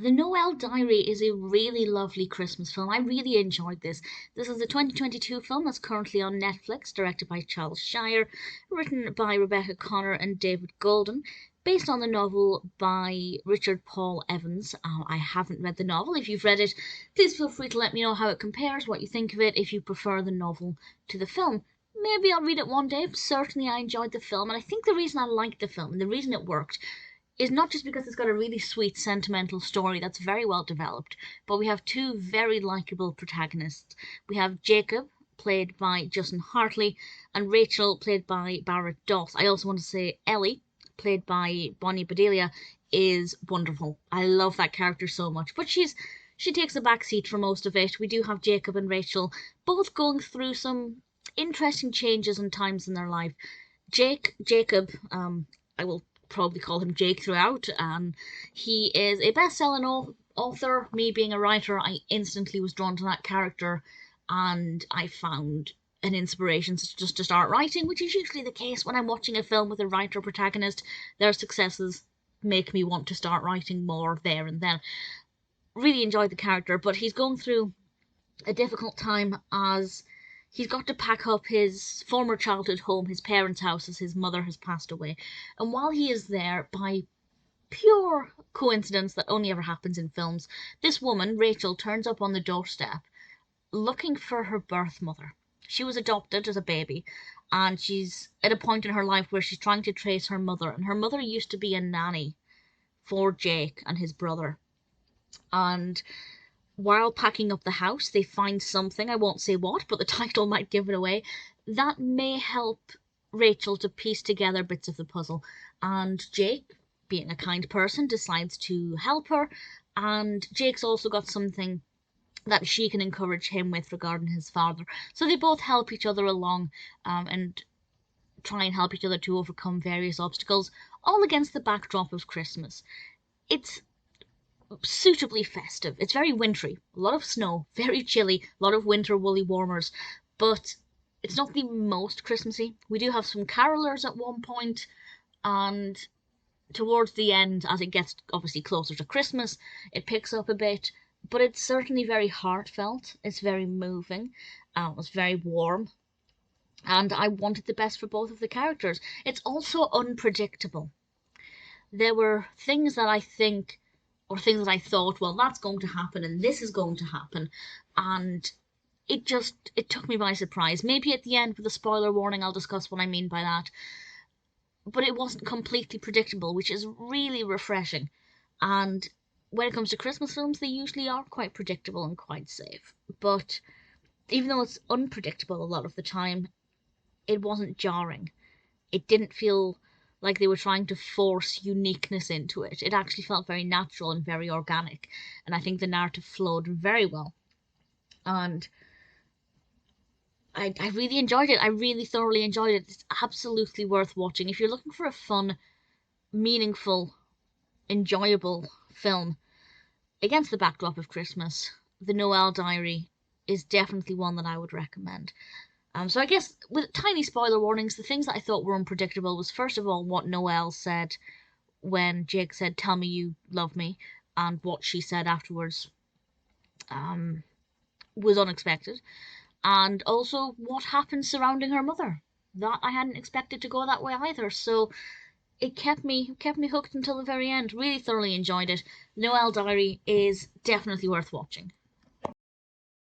The Noel Diary is a really lovely Christmas film. I really enjoyed this. This is a 2022 film that's currently on Netflix, directed by Charles Shire, written by Rebecca Connor and David Golden, based on the novel by Richard Paul Evans. I haven't read the novel. If you've read it, please feel free to let me know how it compares, what you think of it, if you prefer the novel to the film. Maybe I'll read it one day. Certainly, I enjoyed the film, and I think the reason I liked the film and the reason it worked is not just because it's got a really sweet, sentimental story that's very well developed, but we have two very likable protagonists. We have Jacob, played by Justin Hartley, and Rachel, played by Barrett Doss. I also want to say Ellie, played by Bonnie Bedelia, is wonderful. I love that character so much, but she takes a back seat for most of it. We do have Jacob and Rachel both going through some interesting changes and times in their life. Jacob, I will probably call him Jake throughout. He is a best-selling author. Me being a writer, I instantly was drawn to that character, and I found an inspiration just to start writing, which is usually the case when I'm watching a film with a writer protagonist. Their successes make me want to start writing more there and then. Really enjoyed the character, but he's going through a difficult time as he's got to pack up his former childhood home, his parents' house, as his mother has passed away. And while he is there, by pure coincidence that only ever happens in films, this woman, Rachel, turns up on the doorstep looking for her birth mother. She was adopted as a baby, and she's at a point in her life where she's trying to trace her mother. And her mother used to be a nanny for Jake and his brother. And while packing up the house, they find something, I won't say what, but the title might give it away, that may help Rachel to piece together bits of the puzzle. And Jake, being a kind person, decides to help her, and Jake's also got something that she can encourage him with regarding his father. So they both help each other along, and try and help each other to overcome various obstacles, all against the backdrop of Christmas. It's suitably festive. It's very wintry. A lot of snow, very chilly, a lot of winter woolly warmers, but it's not the most Christmassy. We do have some carolers at one point, and towards the end, as it gets obviously closer to Christmas, it picks up a bit, but it's certainly very heartfelt. It's very moving. It's very warm, and I wanted the best for both of the characters. It's also unpredictable. There were things that I think, or things that I thought, well, that's going to happen and this is going to happen, and it took me by surprise. Maybe at the end with a spoiler warning I'll discuss what I mean by that, but it wasn't completely predictable, which is really refreshing. And when it comes to Christmas films, they usually are quite predictable and quite safe, but even though it's unpredictable a lot of the time, it wasn't jarring. It didn't feel like they were trying to force uniqueness into it. It actually felt very natural and very organic, and I think the narrative flowed very well. And I really enjoyed it. I really thoroughly enjoyed it. It's absolutely worth watching. If you're looking for a fun, meaningful, enjoyable film against the backdrop of Christmas, The Noel Diary is definitely one that I would recommend. So I guess with tiny spoiler warnings, the things that I thought were unpredictable was first of all what Noel said when Jake said, "Tell me you love me," and what she said afterwards was unexpected. And also what happened surrounding her mother. That I hadn't expected to go that way either. So it kept me hooked until the very end. Really thoroughly enjoyed it. Noel Diary is definitely worth watching.